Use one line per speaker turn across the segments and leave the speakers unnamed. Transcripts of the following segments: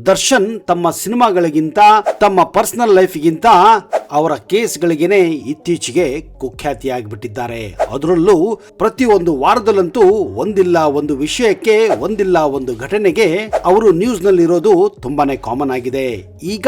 ದರ್ಶನ್ ತಮ್ಮ ಸಿನಿಮಾಗಳಿಗಿಂತ ತಮ್ಮ ಪರ್ಸನಲ್ ಲೈಫ್ಗಿಂತ ಅವರ ಕೇಸ್ಗಳಿಗೇನೆ ಇತ್ತೀಚೆಗೆ ಕುಖ್ಯಾತಿಯಾಗಿಬಿಟ್ಟಿದ್ದಾರೆ. ಅದರಲ್ಲೂ ಪ್ರತಿಯೊಂದು ವಾರದಲ್ಲಂತೂ ಒಂದಿಲ್ಲ ಒಂದು ವಿಷಯಕ್ಕೆ, ಒಂದಿಲ್ಲ ಒಂದು ಘಟನೆಗೆ ಅವರು ನ್ಯೂಸ್ ನಲ್ಲಿ ಇರೋದು ತುಂಬಾನೇ ಕಾಮನ್ ಆಗಿದೆ. ಈಗ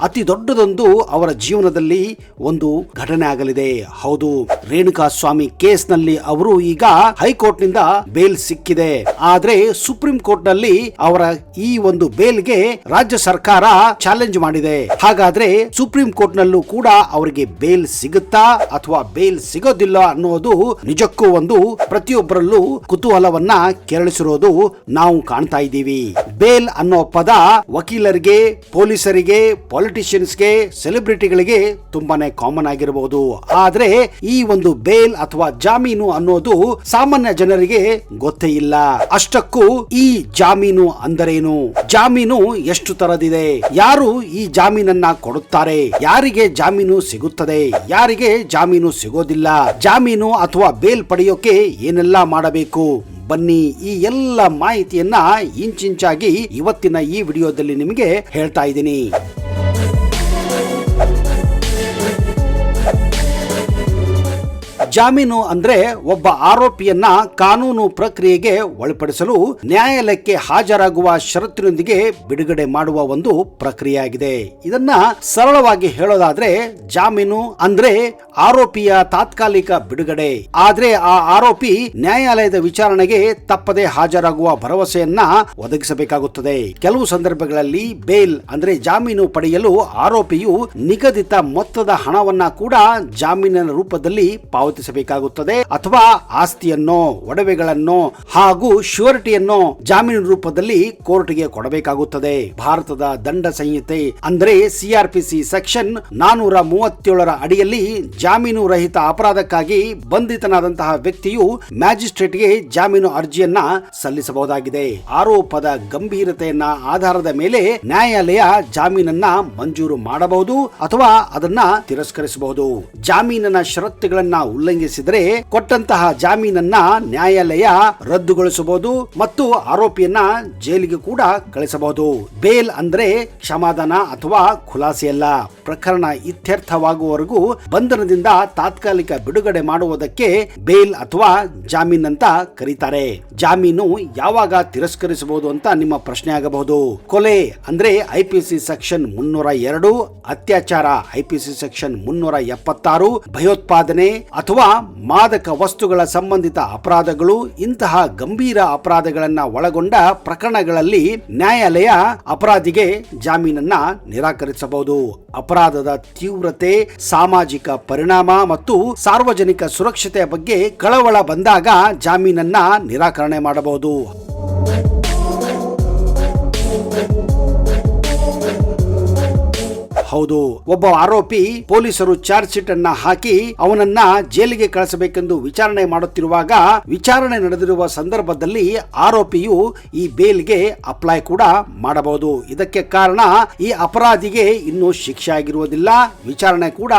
ಅತಿ ದೊಡ್ಡದೊಂದು ಅವರ ಜೀವನದಲ್ಲಿ ಒಂದು ಘಟನೆ ಆಗಲಿದೆ. ಹೌದು, ರೇಣುಕಾ ಸ್ವಾಮಿ ಕೇಸ್ ನಲ್ಲಿ ಅವರು ಈಗ ಹೈಕೋರ್ಟ್ ನಿಂದ ಬೇಲ್ ಸಿಕ್ಕಿದೆ. ಆದ್ರೆ ಸುಪ್ರೀಂ ಕೋರ್ಟ್ ನಲ್ಲಿ ಅವರ ಈ ಒಂದು ಬೇಲ್ಗೆ ರಾಜ್ಯ ಸರ್ಕಾರ ಚಾಲೆಂಜ್ ಮಾಡಿದೆ. ಹಾಗಾದ್ರೆ ಸುಪ್ರೀಂ ಕೋರ್ಟ್ ನಲ್ಲೂ ಕೂಡ ಅವರಿಗೆ ಬೇಲ್ ಸಿಗುತ್ತಾ ಅಥವಾ ಬೇಲ್ ಸಿಗೋದಿಲ್ಲ ಅನ್ನೋದು ನಿಜಕ್ಕೂ ಒಂದು ಪ್ರತಿಯೊಬ್ಬರಲ್ಲೂ ಕುತೂಹಲವನ್ನ ಕೆರಳಿಸಿರೋದು ನಾವು ಕಾಣ್ತಾ ಇದ್ದೀವಿ. ಬೇಲ್ ಅನ್ನೋ ಪದ ವಕೀಲರಿಗೆ, ಪೊಲೀಸರಿಗೆ, ಪೊಲಿಟಿಷಿಯನ್ಸ್ಗೆ, ಸೆಲೆಬ್ರಿಟಿಗಳಿಗೆ ತುಂಬಾನೇ ಕಾಮನ್ ಆಗಿರಬಹುದು. ಆದ್ರೆ ಈ ಒಂದು ಬೇಲ್ ಅಥವಾ ಜಾಮೀನು ಅನ್ನೋದು ಸಾಮಾನ್ಯ ಜನರಿಗೆ ಗೊತ್ತೇ ಇಲ್ಲ. ಅಷ್ಟಕ್ಕೂ ಈ ಜಾಮೀನು ಅಂದರೇನು, ಜಾಮೀನು ಎಷ್ಟು ತರದಿದೆ, ಯಾರು ಈ ಜಾಮೀನನ್ನ ಕೊಡುತ್ತಾರೆ, ಯಾರಿಗೆ ಜಾಮೀನು ಸಿಗುತ್ತದೆ, ಯಾರಿಗೆ ಜಾಮೀನು ಸಿಗೋದಿಲ್ಲ, ಜಾಮೀನು ಅಥವಾ ಬೇಲ್ ಪಡೆಯೋಕೆ ಏನೆಲ್ಲ ಮಾಡಬೇಕು, ಬನ್ನಿ ಈ ಎಲ್ಲ ಮಾಹಿತಿಯನ್ನ ಇಂಚಿಂಚಾಗಿ ಇವತ್ತಿನ ಈ ವಿಡಿಯೋದಲ್ಲಿ ನಿಮಗೆ ಹೇಳ್ತಾ ಇದ್ದೀನಿ. ಜಾಮೀನು ಅಂದ್ರೆ ಒಬ್ಬ ಆರೋಪಿಯನ್ನ ಕಾನೂನು ಪ್ರಕ್ರಿಯೆಗೆ ಒಳಪಡಿಸಲು ನ್ಯಾಯಾಲಯಕ್ಕೆ ಹಾಜರಾಗುವ ಷರತ್ತಿನೊಂದಿಗೆ ಬಿಡುಗಡೆ ಮಾಡುವ ಒಂದು ಪ್ರಕ್ರಿಯೆಯಾಗಿದೆ. ಇದನ್ನ ಸರಳವಾಗಿ ಹೇಳೋದಾದ್ರೆ ಜಾಮೀನು ಅಂದ್ರೆ ಆರೋಪಿಯ ತಾತ್ಕಾಲಿಕ ಬಿಡುಗಡೆ. ಆದ್ರೆ ಆ ಆರೋಪಿ ನ್ಯಾಯಾಲಯದ ವಿಚಾರಣೆಗೆ ತಪ್ಪದೆ ಹಾಜರಾಗುವ ಭರವಸೆಯನ್ನ ಒದಗಿಸಬೇಕಾಗುತ್ತದೆ. ಕೆಲವು ಸಂದರ್ಭಗಳಲ್ಲಿ ಬೇಲ್ ಅಂದ್ರೆ ಜಾಮೀನು ಪಡೆಯಲು ಆರೋಪಿಯು ನಿಗದಿತ ಮೊತ್ತದ ಹಣವನ್ನ ಕೂಡ ಜಾಮೀನಿನ ರೂಪದಲ್ಲಿ ಪಾವತಿಸಬೇಕಾಗುತ್ತದೆ ಅಥವಾ ಆಸ್ತಿಯನ್ನು, ಒಡವೆಗಳನ್ನು ಹಾಗೂ ಶ್ಯೂರಿಟಿಯನ್ನು ಜಾಮೀನು ರೂಪದಲ್ಲಿ ಕೋರ್ಟ್ಗೆ ಕೊಡಬೇಕಾಗುತ್ತದೆ. ಭಾರತದ ದಂಡ ಸಂಹಿತೆ ಅಂದ್ರೆ ಸಿಆರ್ಪಿಸಿ ಸೆಕ್ಷನ್ 437 ಅಡಿಯಲ್ಲಿ ಜಾಮೀನು ರಹಿತ ಅಪರಾಧಕ್ಕಾಗಿ ಬಂಧಿತನಾದಂತಹ ವ್ಯಕ್ತಿಯು ಮ್ಯಾಜಿಸ್ಟ್ರೇಟ್ಗೆ ಜಾಮೀನು ಅರ್ಜಿಯನ್ನ ಸಲ್ಲಿಸಬಹುದಾಗಿದೆ. ಆರೋಪದ ಗಂಭೀರತೆಯನ್ನ ಆಧಾರದ ಮೇಲೆ ನ್ಯಾಯಾಲಯ ಜಾಮೀನನ್ನ ಮಂಜೂರು ಮಾಡಬಹುದು ಅಥವಾ ಅದನ್ನ ತಿರಸ್ಕರಿಸಬಹುದು. ಜಾಮೀನಿನ ಷರತ್ತುಗಳನ್ನ ಉಲ್ಲಂಘಿಸಿದರೆ ಕೊಟ್ಟಂತಹ ಜಾಮೀನನ್ನ ನ್ಯಾಯಾಲಯ ರದ್ದುಗೊಳಿಸಬಹುದು ಮತ್ತು ಆರೋಪಿಯನ್ನ ಜೈಲಿಗೆ ಕೂಡ ಕಳಿಸಬಹುದು. ಬೇಲ್ ಅಂದ್ರೆ ಕ್ಷಮಾದಾನ ಅಥವಾ ಖುಲಾಸೆಯಲ್ಲ. ಪ್ರಕರಣ ಇತ್ಯರ್ಥವಾಗುವವರೆಗೂ ಬಂಧನದಿಂದ ತಾತ್ಕಾಲಿಕ ಬಿಡುಗಡೆ ಮಾಡುವುದಕ್ಕೆ ಬೇಲ್ ಅಥವಾ ಜಾಮೀನ್ ಅಂತ ಕರೀತಾರೆ. ಜಾಮೀನು ಯಾವಾಗ ತಿರಸ್ಕರಿಸಬಹುದು ಅಂತ ನಿಮ್ಮ ಪ್ರಶ್ನೆ ಆಗಬಹುದು. ಕೊಲೆ ಅಂದ್ರೆ ಐಪಿಸಿ ಸೆಕ್ಷನ್ 302, ಅತ್ಯಾಚಾರ ಐಪಿಸಿ ಸೆಕ್ಷನ್ 376, ಭಯೋತ್ಪಾದನೆ ಅಥವಾ ಮಾದಕ ವಸ್ತುಗಳ ಸಂಬಂಧಿತ ಅಪರಾಧಗಳು, ಇಂತಹ ಗಂಭೀರ ಅಪರಾಧಗಳನ್ನ ಒಳಗೊಂಡ ಪ್ರಕರಣಗಳಲ್ಲಿ ನ್ಯಾಯಾಲಯ ಅಪರಾಧಿಗೆ ಜಾಮೀನನ್ನ ನಿರಾಕರಿಸಬಹುದು. ಅಪರಾಧದ ತೀವ್ರತೆ, ಸಾಮಾಜಿಕ ಪರಿಣಾಮ ಮತ್ತು ಸಾರ್ವಜನಿಕ ಸುರಕ್ಷತೆಯ ಬಗ್ಗೆ ಕಳವಳ ಬಂದಾಗ ಜಾಮೀನನ್ನ ನಿರಾಕರಣೆ ಮಾಡಬಹುದು. ಹೌದು, ಒಬ್ಬ ಆರೋಪಿ ಪೊಲೀಸರು ಚಾರ್ಜ್ ಶೀಟ್ ಅನ್ನ ಹಾಕಿ ಅವನನ್ನ ಜೈಲಿಗೆ ಕಳಿಸಬೇಕೆಂದು ವಿಚಾರಣೆ ಮಾಡುತ್ತಿರುವಾಗ ವಿಚಾರಣೆ ನಡೆದಿರುವ ಸಂದರ್ಭದಲ್ಲಿ ಆರೋಪಿಯು ಈ ಬೇಲ್ಗೆ ಅಪ್ಲೈ ಕೂಡ ಮಾಡಬಹುದು. ಇದಕ್ಕೆ ಕಾರಣ ಈ ಅಪರಾಧಿಗೆ ಇನ್ನೂ ಶಿಕ್ಷೆ ಆಗಿರುವುದಿಲ್ಲ, ವಿಚಾರಣೆ ಕೂಡ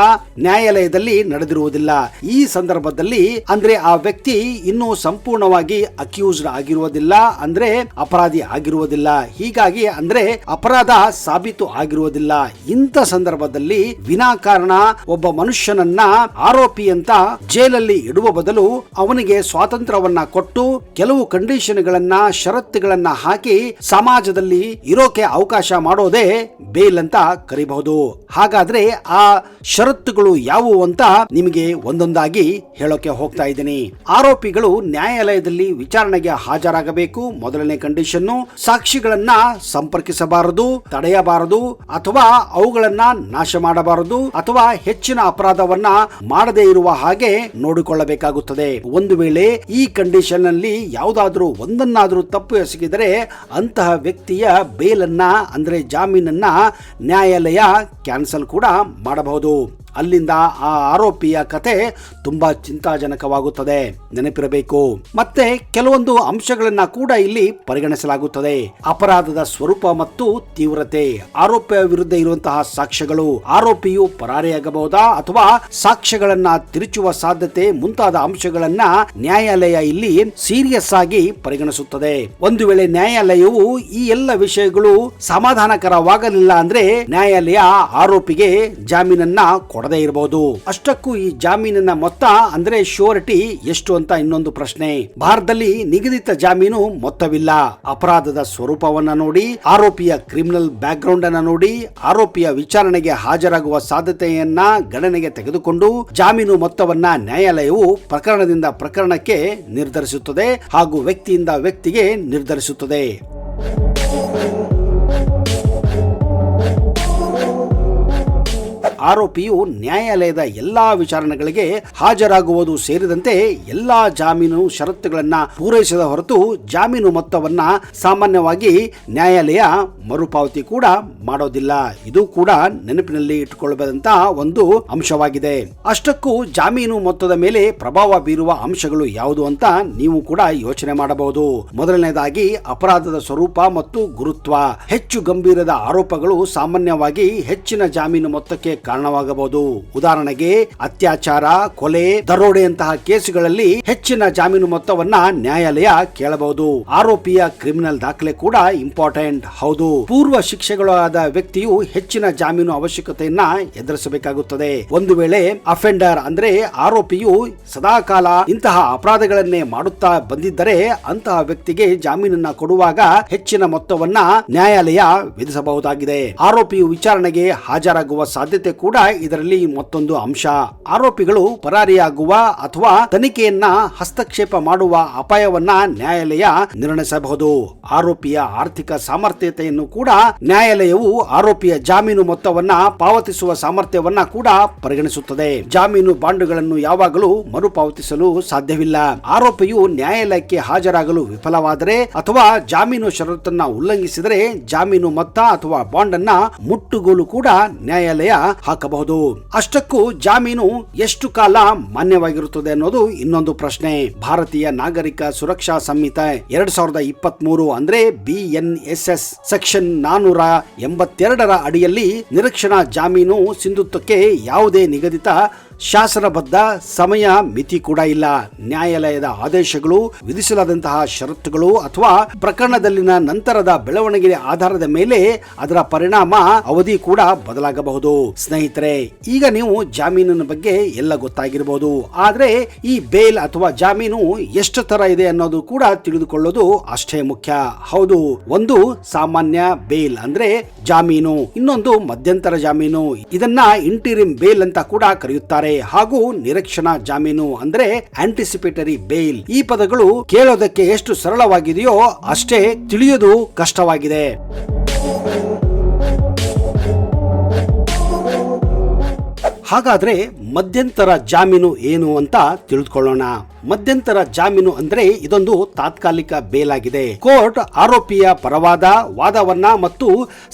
ನ್ಯಾಯಾಲಯದಲ್ಲಿ ನಡೆದಿರುವುದಿಲ್ಲ. ಈ ಸಂದರ್ಭದಲ್ಲಿ ಅಂದ್ರೆ ಆ ವ್ಯಕ್ತಿ ಇನ್ನೂ ಸಂಪೂರ್ಣವಾಗಿ ಅಕ್ಯೂಸ್ಡ್ ಆಗಿರುವುದಿಲ್ಲ, ಅಂದ್ರೆ ಅಪರಾಧಿ ಆಗಿರುವುದಿಲ್ಲ. ಹೀಗಾಗಿ ಅಂದ್ರೆ ಅಪರಾಧ ಸಾಬೀತು ಆಗಿರುವುದಿಲ್ಲ. ಇಂಥ ಸಂದರ್ಭದಲ್ಲಿ ವಿನಾಕಾರಣ ಒಬ್ಬ ಮನುಷ್ಯನನ್ನ ಆರೋಪಿ ಅಂತ ಜೈಲಲ್ಲಿ ಇಡುವ ಬದಲು ಅವನಿಗೆ ಸ್ವಾತಂತ್ರ್ಯವನ್ನ ಕೊಟ್ಟು ಕೆಲವು ಕಂಡೀಷನ್ಗಳನ್ನ, ಷರತ್ತುಗಳನ್ನ ಹಾಕಿ ಸಮಾಜದಲ್ಲಿ ಇರೋಕೆ ಅವಕಾಶ ಮಾಡೋದೇ ಬೇಲ್ ಅಂತ ಕರೀಬಹುದು. ಹಾಗಾದ್ರೆ ಆ ಷರತ್ತುಗಳು ಯಾವುವು ಅಂತ ನಿಮಗೆ ಒಂದೊಂದಾಗಿ ಹೇಳೋಕೆ ಹೋಗ್ತಾ ಇದ್ದೀನಿ. ಆರೋಪಿಗಳು ನ್ಯಾಯಾಲಯದಲ್ಲಿ ವಿಚಾರಣೆಗೆ ಹಾಜರಾಗಬೇಕು. ಮೊದಲನೇ ಕಂಡೀಷನ್, ಸಾಕ್ಷಿಗಳನ್ನ ಸಂಪರ್ಕಿಸಬಾರದು, ತಡೆಯಬಾರದು ಅಥವಾ ಅವುಗಳನ್ನ ನಾಶ ಮಾಡಬಾರದು ಅಥವಾ ಹೆಚ್ಚಿನ ಅಪರಾಧವನ್ನ ಮಾಡದೇ ಇರುವ ಹಾಗೆ ನೋಡಿಕೊಳ್ಳಬೇಕಾಗುತ್ತದೆ. ಒಂದು ವೇಳೆ ಈ ಕಂಡೀಷನ್ ನಲ್ಲಿ ಯಾವುದಾದ್ರೂ ಒಂದನ್ನಾದ್ರೂ ತಪ್ಪು ಎಸಗಿದರೆ ಅಂತಹ ವ್ಯಕ್ತಿಯ ಬೇಲನ್ನ ಅಂದ್ರೆ ಜಾಮೀನನ್ನ ನ್ಯಾಯಾಲಯ ಕ್ಯಾನ್ಸಲ್ ಕೂಡ ಮಾಡಬಹುದು. ಅಲ್ಲಿಂದ ಆ ಆರೋಪಿಯ ಕತೆ ತುಂಬಾ ಚಿಂತಾಜನಕವಾಗುತ್ತದೆ. ನೆನಪಿರಬೇಕು. ಮತ್ತೆ ಕೆಲವೊಂದು ಅಂಶಗಳನ್ನ ಕೂಡ ಇಲ್ಲಿ ಪರಿಗಣಿಸಲಾಗುತ್ತದೆ. ಅಪರಾಧದ ಸ್ವರೂಪ ಮತ್ತು ತೀವ್ರತೆ, ಆರೋಪಿಯ ವಿರುದ್ಧ ಇರುವಂತಹ ಸಾಕ್ಷ್ಯಗಳು, ಆರೋಪಿಯು ಪರಾರಿಯಾಗಬಹುದಾ ಅಥವಾ ಸಾಕ್ಷ್ಯಗಳನ್ನ ತಿರುಚುವ ಸಾಧ್ಯತೆ ಮುಂತಾದ ಅಂಶಗಳನ್ನ ನ್ಯಾಯಾಲಯ ಇಲ್ಲಿ ಸೀರಿಯಸ್ ಆಗಿ ಪರಿಗಣಿಸುತ್ತದೆ. ಒಂದು ವೇಳೆ ನ್ಯಾಯಾಲಯವು ಈ ಎಲ್ಲ ವಿಷಯಗಳು ಸಮಾಧಾನಕರವಾಗಲಿಲ್ಲ ಅಂದ್ರೆ ನ್ಯಾಯಾಲಯ ಆರೋಪಿಗೆ ಜಾಮೀನನ್ನ ಕೊಡದೇ ಇರಬಹುದು. ಅಷ್ಟಕ್ಕೂ ಈ ಜಾಮೀನಿನ ಮೊತ್ತ ಅಂದ್ರೆ ಶ್ಯೂರಿಟಿ ಎಷ್ಟು ಅಂತ ಇನ್ನೊಂದು ಪ್ರಶ್ನೆ. ಭಾರತದಲ್ಲಿ ನಿಗದಿತ ಜಾಮೀನು ಮೊತ್ತವಿಲ್ಲ. ಅಪರಾಧದ ಸ್ವರೂಪವನ್ನ ನೋಡಿ, ಆರೋಪಿಯ ಕ್ರಿಮಿನಲ್ ಬ್ಯಾಕ್ ಗ್ರೌಂಡ್ ಅನ್ನ ನೋಡಿ, ಆರೋಪಿಯ ವಿಚಾರಣೆಗೆ ಹಾಜರಾಗುವ ಸಾಧ್ಯತೆಯನ್ನ ಗಣನೆಗೆ ತೆಗೆದುಕೊಂಡು ಜಾಮೀನು ಮೊತ್ತವನ್ನ ನ್ಯಾಯಾಲಯವು ಪ್ರಕರಣದಿಂದ ಪ್ರಕರಣಕ್ಕೆ ನಿರ್ಧರಿಸುತ್ತದೆ ಹಾಗೂ ವ್ಯಕ್ತಿಯಿಂದ ವ್ಯಕ್ತಿಗೆ ನಿರ್ಧರಿಸುತ್ತದೆ. ಆರೋಪಿಯು ನ್ಯಾಯಾಲಯದ ಎಲ್ಲಾ ವಿಚಾರಣೆಗಳಿಗೆ ಹಾಜರಾಗುವುದು ಸೇರಿದಂತೆ ಎಲ್ಲಾ ಜಾಮೀನು ಷರತ್ತುಗಳನ್ನ ಪೂರೈಸದ ಹೊರತು ಜಾಮೀನು ಮೊತ್ತವನ್ನ ಸಾಮಾನ್ಯವಾಗಿ ನ್ಯಾಯಾಲಯ ಮರುಪಾವತಿ ಕೂಡ ಮಾಡೋದಿಲ್ಲ. ಇದು ಕೂಡ ನೆನಪಿನಲ್ಲಿ ಇಟ್ಟುಕೊಳ್ಳಬಹುದಂತಹ ಒಂದು ಅಂಶವಾಗಿದೆ. ಅಷ್ಟಕ್ಕೂ ಜಾಮೀನು ಮೊತ್ತದ ಮೇಲೆ ಪ್ರಭಾವ ಬೀರುವ ಅಂಶಗಳು ಯಾವುದು ಅಂತ ನೀವು ಕೂಡ ಯೋಚನೆ ಮಾಡಬಹುದು. ಮೊದಲನೇದಾಗಿ ಅಪರಾಧದ ಸ್ವರೂಪ ಮತ್ತು ಗುರುತ್ವ. ಹೆಚ್ಚು ಗಂಭೀರದ ಆರೋಪಗಳು ಸಾಮಾನ್ಯವಾಗಿ ಹೆಚ್ಚಿನ ಜಾಮೀನು ಮೊತ್ತಕ್ಕೆ ಕಾರಣವಾಗಬಹುದು. ಉದಾಹರಣೆಗೆ ಅತ್ಯಾಚಾರ, ಕೊಲೆ, ದರೋಡೆಯಂತಹ ಕೇಸುಗಳಲ್ಲಿ ಹೆಚ್ಚಿನ ಜಾಮೀನು ಮೊತ್ತವನ್ನ ನ್ಯಾಯಾಲಯ ಕೇಳಬಹುದು. ಆರೋಪಿಯ ಕ್ರಿಮಿನಲ್ ದಾಖಲೆ ಕೂಡ ಇಂಪಾರ್ಟೆಂಟ್. ಹೌದು, ಪೂರ್ವ ಶಿಕ್ಷೆಗಳಾದ ವ್ಯಕ್ತಿಯು ಹೆಚ್ಚಿನ ಜಾಮೀನು ಅವಶ್ಯಕತೆಯನ್ನ ಎದುರಿಸಬೇಕಾಗುತ್ತದೆ. ಒಂದು ವೇಳೆ ಅಫೆಂಡರ್ ಅಂದ್ರೆ ಆರೋಪಿಯು ಸದಾಕಾಲ ಇಂತಹ ಅಪರಾಧಗಳನ್ನೇ ಮಾಡುತ್ತಾ ಬಂದಿದ್ದರೆ ಅಂತಹ ವ್ಯಕ್ತಿಗೆ ಜಾಮೀನನ್ನ ಕೊಡುವಾಗ ಹೆಚ್ಚಿನ ಮೊತ್ತವನ್ನ ನ್ಯಾಯಾಲಯ ವಿಧಿಸಬಹುದಾಗಿದೆ. ಆರೋಪಿಯು ವಿಚಾರಣೆಗೆ ಹಾಜರಾಗುವ ಸಾಧ್ಯತೆ ಕೂಡ ಇದರಲ್ಲಿ ಮತ್ತೊಂದು ಅಂಶ. ಆರೋಪಿಗಳು ಪರಾರಿಯಾಗುವ ಅಥವಾ ತನಿಖೆಯನ್ನ ಹಸ್ತಕ್ಷೇಪ ಮಾಡುವ ಅಪಾಯವನ್ನ ನ್ಯಾಯಾಲಯ ನಿರ್ಣಯಿಸಬಹುದು. ಆರೋಪಿಯ ಆರ್ಥಿಕ ಸಾಮರ್ಥ್ಯತೆಯನ್ನು ಕೂಡ ನ್ಯಾಯಾಲಯವು ಆರೋಪಿಯ ಜಾಮೀನು ಮೊತ್ತವನ್ನ ಪಾವತಿಸುವ ಸಾಮರ್ಥ್ಯವನ್ನ ಕೂಡ ಪರಿಗಣಿಸುತ್ತದೆ. ಜಾಮೀನು ಬಾಂಡುಗಳನ್ನು ಯಾವಾಗಲೂ ಮರುಪಾವತಿಸಲು ಸಾಧ್ಯವಿಲ್ಲ. ಆರೋಪಿಯು ನ್ಯಾಯಾಲಯಕ್ಕೆ ಹಾಜರಾಗಲು ವಿಫಲವಾದರೆ ಅಥವಾ ಜಾಮೀನು ಷರತ್ತನ್ನ ಉಲ್ಲಂಘಿಸಿದರೆ ಜಾಮೀನು ಮೊತ್ತ ಅಥವಾ ಬಾಂಡ್ ಅನ್ನ ಮುಟ್ಟುಗೋಲು ಕೂಡ ನ್ಯಾಯಾಲಯ ಹಾಕಬಹುದು. ಅಷ್ಟಕ್ಕೂ ಜಾಮೀನು ಎಷ್ಟು ಕಾಲ ಮಾನ್ಯವಾಗಿರುತ್ತದೆ ಅನ್ನೋದು ಇನ್ನೊಂದು ಪ್ರಶ್ನೆ. ಭಾರತೀಯ ನಾಗರಿಕ ಸುರಕ್ಷಾ ಸಂಹಿತೆ 2023 ಅಂದ್ರೆ BNSS ಸೆಕ್ಷನ್ 482 ಅಡಿಯಲ್ಲಿ ನಿರೀಕ್ಷಣಾ ಜಾಮೀನು ಸಿಂಧುತ್ವಕ್ಕೆ ಯಾವುದೇ ನಿಗದಿತ ಶಾಸನಬದ್ಧ ಸಮಯ ಮಿತಿ ಕೂಡ ಇಲ್ಲ. ನ್ಯಾಯಾಲಯದ ಆದೇಶಗಳು, ವಿಧಿಸಲಾದಂತಹ ಷರತ್ತುಗಳು ಅಥವಾ ಪ್ರಕರಣದಲ್ಲಿನ ನಂತರದ ಬೆಳವಣಿಗೆಯ ಆಧಾರದ ಮೇಲೆ ಅದರ ಪರಿಣಾಮ ಅವಧಿ ಕೂಡ ಬದಲಾಗಬಹುದು. ಸ್ನೇಹಿತರೆ, ಈಗ ನೀವು ಜಾಮೀನಿನ ಬಗ್ಗೆ ಎಲ್ಲ ಗೊತ್ತಾಗಿರಬಹುದು. ಆದ್ರೆ ಈ ಬೇಲ್ ಅಥವಾ ಜಾಮೀನು ಎಷ್ಟು ತರ ಇದೆ ಅನ್ನೋದು ಕೂಡ ತಿಳಿದುಕೊಳ್ಳೋದು ಅಷ್ಟೇ ಮುಖ್ಯ. ಹೌದು, ಒಂದು ಸಾಮಾನ್ಯ ಬೇಲ್ ಅಂದ್ರೆ ಜಾಮೀನು, ಇನ್ನೊಂದು ಮಧ್ಯಂತರ ಜಾಮೀನು, ಇದನ್ನ ಇಂಟೀರಿಯಂ ಬೇಲ್ ಅಂತ ಕೂಡ ಕರೆಯುತ್ತಾರೆ. ಹಾಗೂ ನಿರೀಕ್ಷಣಾ ಜಾಮೀನು ಅಂದ್ರೆ ಆಂಟಿಸಿಪೇಟರಿ ಬೇಲ್. ಈ ಪದಗಳು ಕೇಳೋದಕ್ಕೆ ಎಷ್ಟು ಸರಳವಾಗಿದೆಯೋ ಅಷ್ಟೇ ತಿಳಿಯೋದು ಕಷ್ಟವಾಗಿದೆ. ಹಾಗಾದ್ರೆ ಮಧ್ಯಂತರ ಜಾಮೀನು ಏನು ಅಂತ ತಿಳಿದುಕೊಳ್ಳೋಣ. ಮಧ್ಯಂತರ ಜಾಮೀನು ಅಂದ್ರೆ ಇದೊಂದು ತಾತ್ಕಾಲಿಕ ಬೇಲ್ ಆಗಿದೆ. ಕೋರ್ಟ್ ಆರೋಪಿಯ ಪರವಾದ ವಾದವನ್ನ ಮತ್ತು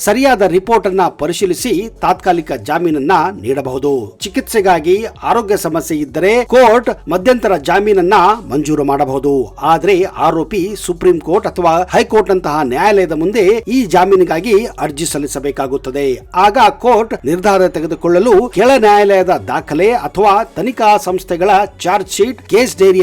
ಸರಿಯಾದ ರಿಪೋರ್ಟ್ ಅನ್ನ ಪರಿಶೀಲಿಸಿ ತಾತ್ಕಾಲಿಕ ಜಾಮೀನನ್ನ ನೀಡಬಹುದು. ಚಿಕಿತ್ಸೆಗಾಗಿ ಆರೋಗ್ಯ ಸಮಸ್ಯೆ ಇದ್ದರೆ ಕೋರ್ಟ್ ಮಧ್ಯಂತರ ಜಾಮೀನನ್ನ ಮಂಜೂರು ಮಾಡಬಹುದು. ಆದ್ರೆ ಆರೋಪಿ ಸುಪ್ರೀಂ ಕೋರ್ಟ್ ಅಥವಾ ಹೈಕೋರ್ಟ್ ನಂತಹ ನ್ಯಾಯಾಲಯದ ಮುಂದೆ ಈ ಜಾಮೀನಿಗಾಗಿ ಅರ್ಜಿ ಸಲ್ಲಿಸಬೇಕಾಗುತ್ತದೆ. ಆಗ ಕೋರ್ಟ್ ನಿರ್ಧಾರ ತೆಗೆದುಕೊಳ್ಳಲು ಕೆಳ ನ್ಯಾಯಾಲಯದ ದಾಖಲೆ ಅಥವಾ ತನಿಖಾ ಸಂಸ್ಥೆಗಳ ಚಾರ್ಜ್ ಶೀಟ್, ಕೇಸ್ ಡೈರಿಯನ್ನ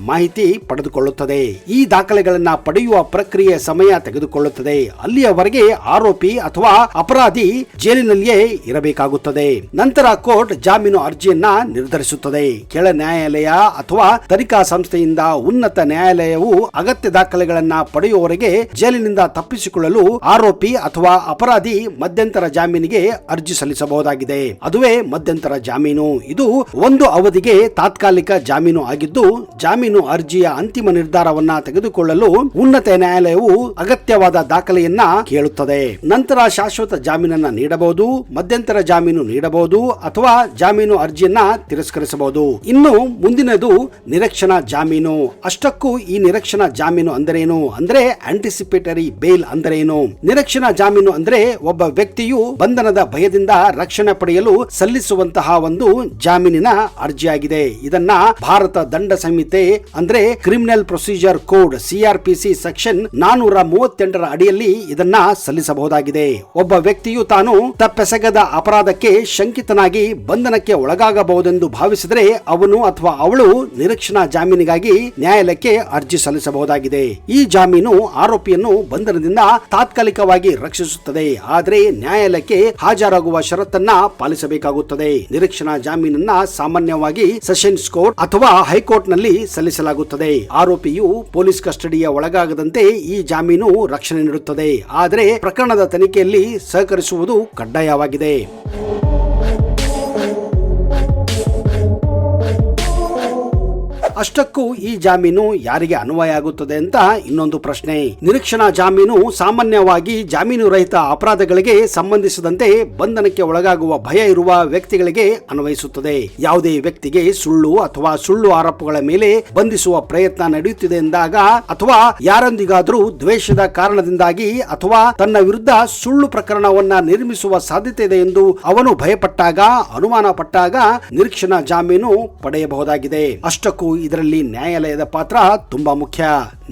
ಮಾಹಿತಿ ಪಡೆದುಕೊಳ್ಳುತ್ತದೆ. ಈ ದಾಖಲೆಗಳನ್ನ ಪಡೆಯುವ ಪ್ರಕ್ರಿಯೆ ಸಮಯ ತೆಗೆದುಕೊಳ್ಳುತ್ತದೆ. ಅಲ್ಲಿಯವರೆಗೆ ಆರೋಪಿ ಅಥವಾ ಅಪರಾಧಿ ಜೈಲಿನಲ್ಲಿಯೇ ಇರಬೇಕಾಗುತ್ತದೆ. ನಂತರ ಕೋರ್ಟ್ ಜಾಮೀನು ಅರ್ಜಿಯನ್ನ ನಿರ್ಧರಿಸುತ್ತದೆ. ಕೆಳ ನ್ಯಾಯಾಲಯ ಅಥವಾ ತನಿಖಾ ಸಂಸ್ಥೆಯಿಂದ ಉನ್ನತ ನ್ಯಾಯಾಲಯವು ಅಗತ್ಯ ದಾಖಲೆಗಳನ್ನ ಪಡೆಯುವವರೆಗೆ ಜೈಲಿನಿಂದ ತಪ್ಪಿಸಿಕೊಳ್ಳಲು ಆರೋಪಿ ಅಥವಾ ಅಪರಾಧಿ ಮಧ್ಯಂತರ ಜಾಮೀನಿಗೆ ಅರ್ಜಿ ಸಲ್ಲಿಸಬಹುದಾಗಿದೆ. ಅದುವೇ ಮಧ್ಯಂತರ ಜಾಮೀನು. ಇದು ಒಂದು ಅವಧಿಗೆ ತಾತ್ಕಾಲಿಕ ಜಾಮೀನು ಆಗಿದ್ದು ಜಾಮೀನು ಅರ್ಜಿಯ ಅಂತಿಮ ನಿರ್ಧಾರವನ್ನ ತೆಗೆದುಕೊಳ್ಳಲು ಉನ್ನತ ನ್ಯಾಯಾಲಯವು ಅಗತ್ಯವಾದ ದಾಖಲೆಯನ್ನ ಕೇಳುತ್ತದೆ. ನಂತರ ಶಾಶ್ವತ ಜಾಮೀನನ್ನ ನೀಡಬಹುದು, ಮಧ್ಯಂತರ ಜಾಮೀನು ನೀಡಬಹುದು ಅಥವಾ ಜಾಮೀನು ಅರ್ಜಿಯನ್ನ ತಿರಸ್ಕರಿಸಬಹುದು. ಇನ್ನು ಮುಂದಿನದು ನಿರೀಕ್ಷಣಾ ಜಾಮೀನು. ಅಷ್ಟಕ್ಕೂ ಈ ನಿರೀಕ್ಷಣಾ ಜಾಮೀನು ಅಂದರೇನು ಅಂದ್ರೆ ಆಂಟಿಸಿಪೇಟರಿ ಬೇಲ್ ಅಂದರೇನು? ನಿರೀಕ್ಷಣಾ ಜಾಮೀನು ಅಂದ್ರೆ ಒಬ್ಬ ವ್ಯಕ್ತಿಯು ಬಂಧನದ ಭಯದಿಂದ ರಕ್ಷಣೆ ಪಡೆಯಲು ಸಲ್ಲಿಸುವಂತಹ ಸಲ್ಲಿಸಿರುವಂತಹ ಒಂದು ಜಾಮೀನಿನ ಅರ್ಜಿಯಾಗಿದೆ. ಇದನ್ನ ಭಾರತ ದಂಡ ಸಂಹಿತೆ ಅಂದ್ರೆ criminal procedure code CRPC section 438 ಅಡಿಯಲ್ಲಿ ಇದನ್ನ ಸಲ್ಲಿಸಬಹುದಾಗಿದೆ. ಒಬ್ಬ ವ್ಯಕ್ತಿಯು ತಾನು ತಪ್ಪೆಸಗದ ಅಪರಾಧಕ್ಕೆ ಶಂಕಿತನಾಗಿ ಬಂಧನಕ್ಕೆ ಒಳಗಾಗಬಹುದೆಂದು ಭಾವಿಸಿದರೆ ಅವನು ಅಥವಾ ಅವಳು ನಿರೀಕ್ಷಣಾ ಜಾಮೀನಿಗಾಗಿ ನ್ಯಾಯಾಲಯಕ್ಕೆ ಅರ್ಜಿ ಸಲ್ಲಿಸಬಹುದಾಗಿದೆ. ಈ ಜಾಮೀನು ಆರೋಪಿಯನ್ನು ಬಂಧನದಿಂದ ತಾತ್ಕಾಲಿಕವಾಗಿ ರಕ್ಷಿಸುತ್ತದೆ, ಆದರೆ ನ್ಯಾಯಾಲಯಕ್ಕೆ ಹಾಜರಾಗುವ ಷರತ್ತನ್ನ ಪಾಲಿಸಬೇಕಾಗುತ್ತದೆ. ನಿರೀಕ್ಷಣಾ ಜಾಮೀನನ್ನ ಸಾಮಾನ್ಯವಾಗಿ ಸೆಷನ್ಸ್ ಕೋರ್ಟ್ ಅಥವಾ ಹೈಕೋರ್ಟ್ ನಲ್ಲಿ ಸಲ್ಲಿಸಲಾಗುತ್ತದೆ. ಆರೋಪಿಯು ಪೊಲೀಸ್ ಕಸ್ಟಡಿಯ ಒಳಗಾಗದಂತೆ ಈ ಜಾಮೀನು ರಕ್ಷಣೆ ನೀಡುತ್ತದೆ, ಆದರೆ ಪ್ರಕರಣದ ತನಿಖೆಯಲ್ಲಿ ಸಹಕರಿಸುವುದು ಕಡ್ಡಾಯವಾಗಿದೆ. ಅಷ್ಟಕ್ಕೂ ಈ ಜಾಮೀನು ಯಾರಿಗೆ ಅನ್ವಯ ಆಗುತ್ತದೆ ಅಂತ ಇನ್ನೊಂದು ಪ್ರಶ್ನೆ. ನಿರೀಕ್ಷಣಾ ಜಾಮೀನು ಸಾಮಾನ್ಯವಾಗಿ ಜಾಮೀನು ರಹಿತ ಅಪರಾಧಗಳಿಗೆ ಸಂಬಂಧಿಸಿದಂತೆ ಬಂಧನಕ್ಕೆ ಒಳಗಾಗುವ ಭಯ ಇರುವ ವ್ಯಕ್ತಿಗಳಿಗೆ ಅನ್ವಯಿಸುತ್ತದೆ. ಯಾವುದೇ ವ್ಯಕ್ತಿಗೆ ಸುಳ್ಳು ಅಥವಾ ಸುಳ್ಳು ಆರೋಪಗಳ ಮೇಲೆ ಬಂಧಿಸುವ ಪ್ರಯತ್ನ ನಡೆಯುತ್ತಿದೆ ಎಂದಾಗ, ಅಥವಾ ಯಾರೊಂದಿಗಾದರೂ ದ್ವೇಷದ ಕಾರಣದಿಂದಾಗಿ ಅಥವಾ ತನ್ನ ವಿರುದ್ಧ ಸುಳ್ಳು ಪ್ರಕರಣವನ್ನ ನಿರ್ಮಿಸುವ ಸಾಧ್ಯತೆ ಇದೆ ಎಂದು ಅವನು ಭಯಪಟ್ಟಾಗ, ಅನುಮಾನ ಪಟ್ಟಾಗ ನಿರೀಕ್ಷಣಾ ಜಾಮೀನು ಪಡೆಯಬಹುದಾಗಿದೆ. ಅಷ್ಟಕ್ಕೂ ಇದರಲ್ಲಿ ನ್ಯಾಯಾಲಯದ ಪಾತ್ರ ತುಂಬಾ ಮುಖ್ಯ.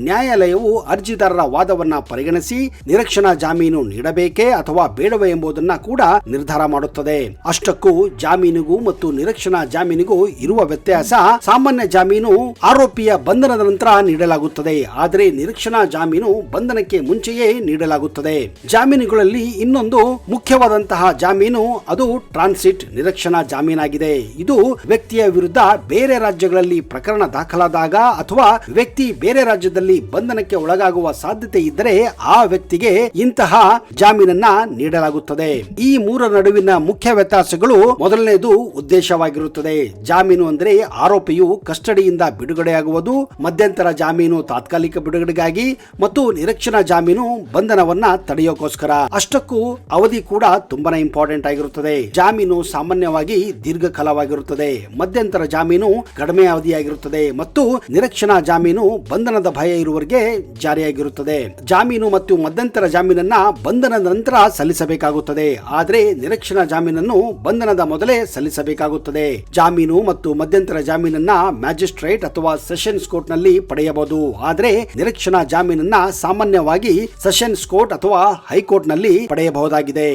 ನ್ಯಾಯಾಲಯವು ಅರ್ಜಿದಾರರ ವಾದವನ್ನ ಪರಿಗಣಿಸಿ ನಿರೀಕ್ಷಣಾ ಜಾಮೀನು ನೀಡಬೇಕೇ ಅಥವಾ ಬೇಡವೇ ಎಂಬುದನ್ನ ಕೂಡ ನಿರ್ಧಾರ ಮಾಡುತ್ತದೆ. ಅಷ್ಟಕ್ಕೂ ಜಾಮೀನಿಗೂ ಮತ್ತು ನಿರೀಕ್ಷಣಾ ಜಾಮೀನಿಗೂ ಇರುವ ವ್ಯತ್ಯಾಸ, ಸಾಮಾನ್ಯ ಜಾಮೀನು ಆರೋಪಿಯ ಬಂಧನದ ನಂತರ ನೀಡಲಾಗುತ್ತದೆ, ಆದರೆ ನಿರೀಕ್ಷಣಾ ಜಾಮೀನು ಬಂಧನಕ್ಕೆ ಮುಂಚೆಯೇ ನೀಡಲಾಗುತ್ತದೆ. ಜಾಮೀನುಗಳಲ್ಲಿ ಇನ್ನೊಂದು ಮುಖ್ಯವಾದಂತಹ ಜಾಮೀನು ಅದು ಟ್ರಾನ್ಸಿಟ್ ನಿರೀಕ್ಷಣಾ ಜಾಮೀನಾಗಿದೆ. ಇದು ವ್ಯಕ್ತಿಯ ವಿರುದ್ಧ ಬೇರೆ ರಾಜ್ಯಗಳಲ್ಲಿ ಪ್ರಕರಣ ದಾಖಲಾದಾಗ ಅಥವಾ ವ್ಯಕ್ತಿ ಬೇರೆ ರಾಜ್ಯದಲ್ಲಿ ಬಂಧನಕ್ಕೆ ಒಳಗಾಗುವ ಸಾಧ್ಯತೆ ಇದ್ದರೆ ಆ ವ್ಯಕ್ತಿಗೆ ಇಂತಹ ಜಾಮೀನನ್ನ ನೀಡಲಾಗುತ್ತದೆ. ಈ ಮೂರ ನಡುವಿನ ಮುಖ್ಯ ವ್ಯತ್ಯಾಸಗಳು, ಮೊದಲನೇದು ಉದ್ದೇಶವಾಗಿರುತ್ತದೆ. ಜಾಮೀನು ಅಂದರೆ ಆರೋಪಿಯು ಕಸ್ಟಡಿಯಿಂದ ಬಿಡುಗಡೆಯಾಗುವುದು, ಮಧ್ಯಂತರ ಜಾಮೀನು ತಾತ್ಕಾಲಿಕ ಬಿಡುಗಡೆಗಾಗಿ ಮತ್ತು ನಿರೀಕ್ಷಣಾ ಜಾಮೀನು ಬಂಧನವನ್ನ ತಡೆಯೋಕೋಸ್ಕರ. ಅಷ್ಟಕ್ಕೂ ಅವಧಿ ಕೂಡ ತುಂಬಾನೇ ಇಂಪಾರ್ಟೆಂಟ್ ಆಗಿರುತ್ತದೆ. ಜಾಮೀನು ಸಾಮಾನ್ಯವಾಗಿ ದೀರ್ಘಕಾಲವಾಗಿರುತ್ತದೆ, ಮಧ್ಯಂತರ ಜಾಮೀನು ಕಡಿಮೆ ಅವಧಿಯಾಗಿರುತ್ತದೆ ಮತ್ತು ನಿರೀಕ್ಷಣಾ ಜಾಮೀನು ಬಂಧನದ ಭಯ ಇರುವವರಿಗೆ ಜಾರಿಯಾಗಿರುತ್ತದೆ. ಜಾಮೀನು ಮತ್ತು ಮಧ್ಯಂತರ ಜಾಮೀನನ್ನ ಬಂಧನದ ನಂತರ ಸಲ್ಲಿಸಬೇಕಾಗುತ್ತದೆ, ಆದರೆ ನಿರೀಕ್ಷಣಾ ಜಾಮೀನನ್ನು ಬಂಧನದ ಮೊದಲೇ ಸಲ್ಲಿಸಬೇಕಾಗುತ್ತದೆ. ಜಾಮೀನು ಮತ್ತು ಮಧ್ಯಂತರ ಜಾಮೀನನ್ನ ಮ್ಯಾಜಿಸ್ಟ್ರೇಟ್ ಅಥವಾ ಸೆಷನ್ಸ್ ಕೋರ್ಟ್ ನಲ್ಲಿ ಪಡೆಯಬಹುದು, ಆದರೆ ನಿರೀಕ್ಷಣಾ ಜಾಮೀನನ್ನ ಸಾಮಾನ್ಯವಾಗಿ ಸೆಷನ್ಸ್ ಕೋರ್ಟ್ ಅಥವಾ ಹೈಕೋರ್ಟ್ ನಲ್ಲಿ ಪಡೆಯಬಹುದಾಗಿದೆ.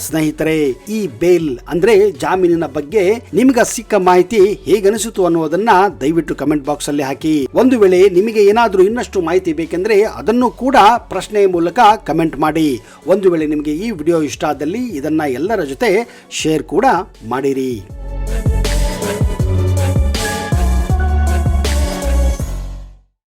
ಸ್ನೇಹಿತರೆ, ಈ ಬೇಲ್ ಅಂದ್ರೆ ಜಾಮೀನಿನ ಬಗ್ಗೆ ನಿಮಗೆ ಸಿಕ್ಕ ಮಾಹಿತಿ ಹೇಗನಿಸಿತು ಅನ್ನೋದನ್ನ ದಯವಿಟ್ಟು ಕಮೆಂಟ್ ಬಾಕ್ಸ್ ಅಲ್ಲಿ ಹಾಕಿ. ಒಂದು ವೇಳೆ ನಿಮಗೆ ಏನಾದ್ರೂ ಇನ್ನಷ್ಟು ಮಾಹಿತಿ ಬೇಕೆಂದ್ರೆ ಅದನ್ನು ಕೂಡ ಪ್ರಶ್ನೆಯ ಮೂಲಕ ಕಮೆಂಟ್ ಮಾಡಿ. ಒಂದು ವೇಳೆ ನಿಮಗೆ ಈ ವಿಡಿಯೋ ಇಷ್ಟ ಆದಲ್ಲಿ ಇದನ್ನ ಎಲ್ಲರ ಜೊತೆ ಶೇರ್ ಕೂಡ ಮಾಡಿರಿ.